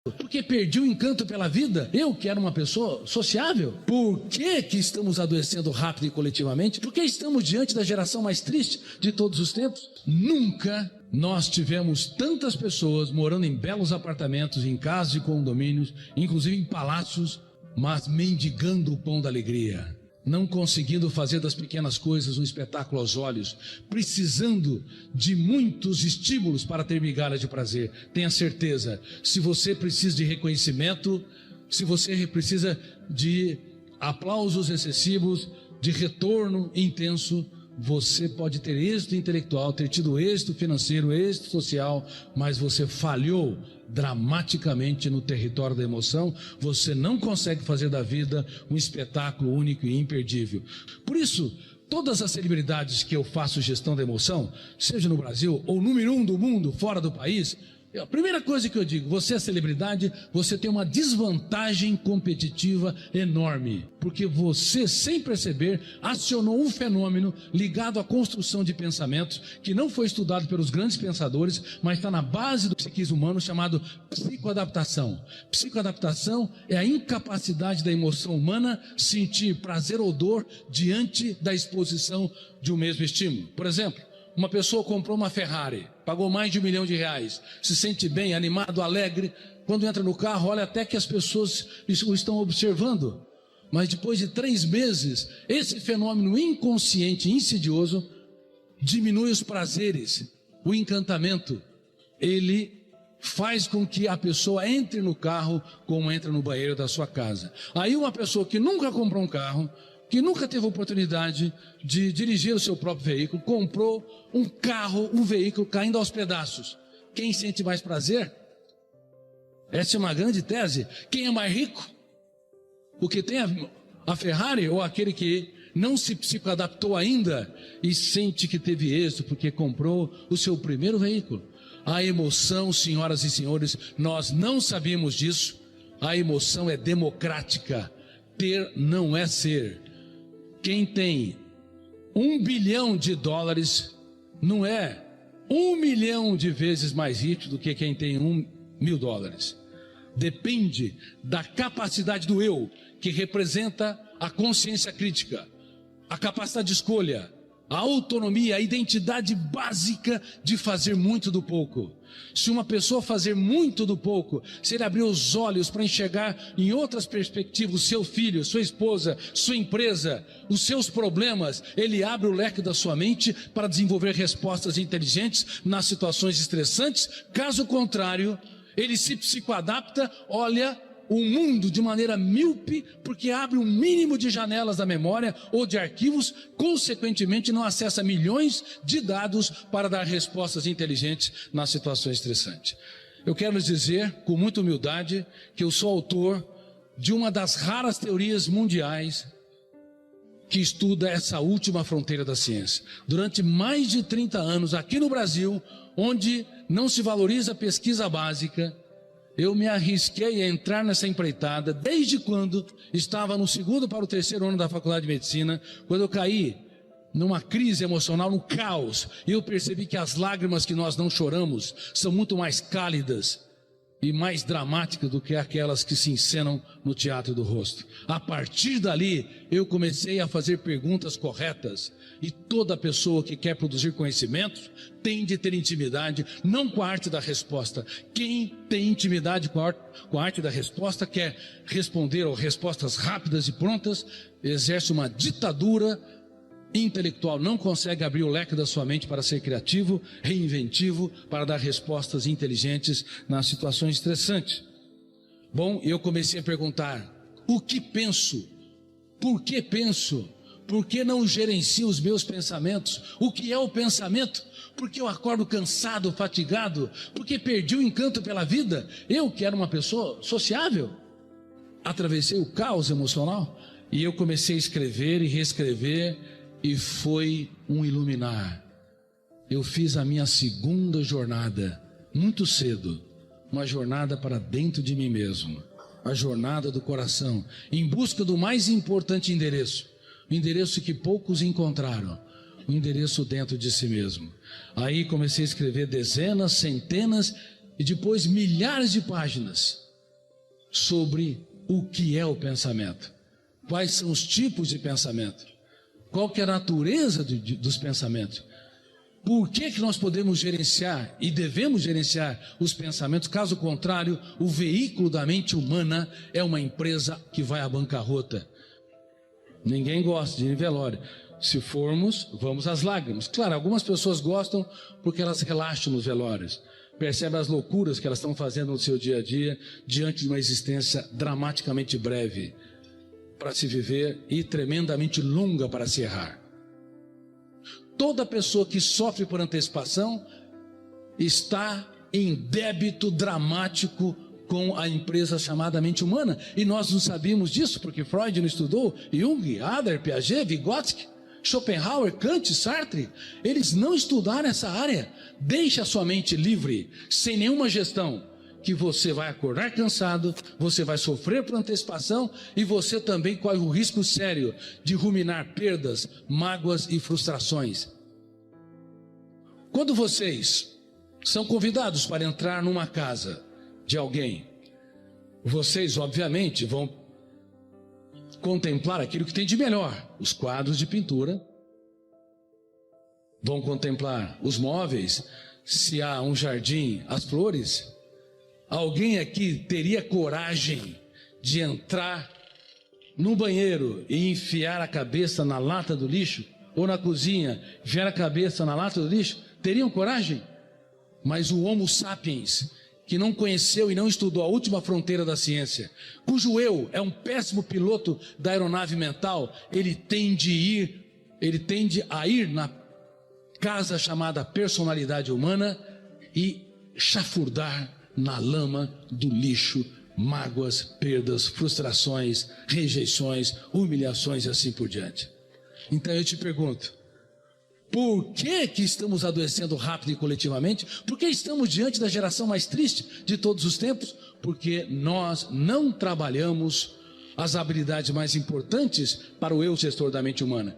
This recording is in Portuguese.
Porque perdi o encanto pela vida? Eu que era uma pessoa sociável? Por que estamos adoecendo rápido e coletivamente? Por que estamos diante da geração mais triste de todos os tempos? Nunca nós tivemos tantas pessoas morando em belos apartamentos, em casas de condomínios, inclusive em palácios, mas mendigando o pão da alegria, não conseguindo fazer das pequenas coisas um espetáculo aos olhos, precisando de muitos estímulos para ter migalhas de prazer. Tenha certeza, se você precisa de reconhecimento, se você precisa de aplausos excessivos, de retorno intenso, você pode ter êxito intelectual, ter tido êxito financeiro, êxito social, mas você falhou dramaticamente no território da emoção. Você não consegue fazer da vida um espetáculo único e imperdível. Por isso, todas as celebridades que eu faço gestão da emoção, seja no Brasil ou número 1 do mundo, fora do país, a primeira coisa que eu digo: você é celebridade, você tem uma desvantagem competitiva enorme, porque você, sem perceber, acionou um fenômeno ligado à construção de pensamentos que não foi estudado pelos grandes pensadores, mas está na base do psiquismo humano, chamado psicoadaptação. Psicoadaptação é a incapacidade da emoção humana sentir prazer ou dor diante da exposição de um mesmo estímulo. Por exemplo, uma pessoa comprou uma Ferrari, pagou mais de R$1 milhão, se sente bem, animado, alegre. Quando entra no carro, olha até que as pessoas o estão observando. Mas depois de 3 meses, esse fenômeno inconsciente, insidioso, diminui os prazeres, o encantamento. Ele faz com que a pessoa entre no carro como entra no banheiro da sua casa. Aí uma pessoa que nunca comprou um carro, que nunca teve oportunidade de dirigir o seu próprio veículo, comprou um carro, um veículo caindo aos pedaços. Quem sente mais prazer? Essa é uma grande tese. Quem é mais rico? O que tem a Ferrari ou aquele que não se psicoadaptou ainda e sente que teve êxito porque comprou o seu primeiro veículo? A emoção, senhoras e senhores, nós não sabíamos disso. A emoção é democrática. Ter não é ser. Quem tem $1 bilhão não é 1 milhão de vezes mais rico do que quem tem $1.000. Depende da capacidade do eu, que representa a consciência crítica, a capacidade de escolha, a autonomia, a identidade básica de fazer muito do pouco. Se uma pessoa fazer muito do pouco, se ele abrir os olhos para enxergar em outras perspectivas o seu filho, sua esposa, sua empresa, os seus problemas, ele abre o leque da sua mente para desenvolver respostas inteligentes nas situações estressantes. Caso contrário, ele se psicoadapta, olha o mundo de maneira míope, porque abre um mínimo de janelas da memória ou de arquivos, consequentemente não acessa milhões de dados para dar respostas inteligentes nas situações estressantes. Eu quero lhes dizer, com muita humildade, que eu sou autor de uma das raras teorias mundiais que estuda essa última fronteira da ciência. Durante mais de 30 anos, aqui no Brasil, onde não se valoriza a pesquisa básica, eu me arrisquei a entrar nessa empreitada desde quando estava no 2º para o 3º ano da faculdade de medicina, quando eu caí numa crise emocional, num caos, e eu percebi que as lágrimas que nós não choramos são muito mais cálidas e mais dramáticas do que aquelas que se encenam no teatro do rosto. A partir dali, eu comecei a fazer perguntas corretas, e toda pessoa que quer produzir conhecimentos tem de ter intimidade, não com a arte da resposta. Quem tem intimidade com a arte da resposta, quer responder a respostas rápidas e prontas, exerce uma ditadura intelectual, não consegue abrir o leque da sua mente para ser criativo, reinventivo, para dar respostas inteligentes nas situações estressantes. Bom, eu comecei a perguntar: o que penso? Por que penso? Por que não gerencio os meus pensamentos? O que é o pensamento? Por que eu acordo cansado, fatigado? Por que perdi o encanto pela vida? Eu que era uma pessoa sociável, atravessei o caos emocional e eu comecei a escrever e reescrever, e foi um iluminar. Eu fiz a minha 2ª jornada, muito cedo, uma jornada para dentro de mim mesmo, a jornada do coração, em busca do mais importante endereço, o endereço que poucos encontraram, o endereço dentro de si mesmo. Aí comecei a escrever dezenas, centenas e depois milhares de páginas sobre o que é o pensamento. Quais são os tipos de pensamento? Qual que é a natureza dos pensamentos? Por que nós podemos gerenciar e devemos gerenciar os pensamentos? Caso contrário, o veículo da mente humana é uma empresa que vai à bancarrota. Ninguém gosta de ir em velório. Se formos, vamos às lágrimas. Claro, algumas pessoas gostam porque elas relaxam nos velórios. Percebem as loucuras que elas estão fazendo no seu dia a dia diante de uma existência dramaticamente breve para se viver e tremendamente longa para se errar. Toda pessoa que sofre por antecipação está em débito dramático com a empresa chamada mente humana. E nós não sabíamos disso porque Freud não estudou, Jung, Adler, Piaget, Vygotsky, Schopenhauer, Kant, Sartre. Eles não estudaram essa área. Deixe a sua mente livre, sem nenhuma gestão, que você vai acordar cansado, você vai sofrer por antecipação e você também corre o risco sério de ruminar perdas, mágoas e frustrações. Quando vocês são convidados para entrar numa casa de alguém, vocês obviamente vão contemplar aquilo que tem de melhor, os quadros de pintura, vão contemplar os móveis, se há um jardim, as flores. Alguém aqui teria coragem de entrar no banheiro e enfiar a cabeça na lata do lixo? Ou na cozinha, enfiar a cabeça na lata do lixo? Teriam coragem? Mas o Homo sapiens, que não conheceu e não estudou a última fronteira da ciência, cujo eu é um péssimo piloto da aeronave mental, ele tende a ir na casa chamada personalidade humana e chafurdar na lama do lixo, mágoas, perdas, frustrações, rejeições, humilhações e assim por diante. Então eu te pergunto, por que estamos adoecendo rápido e coletivamente? Por que estamos diante da geração mais triste de todos os tempos? Porque nós não trabalhamos as habilidades mais importantes para o eu gestor da mente humana.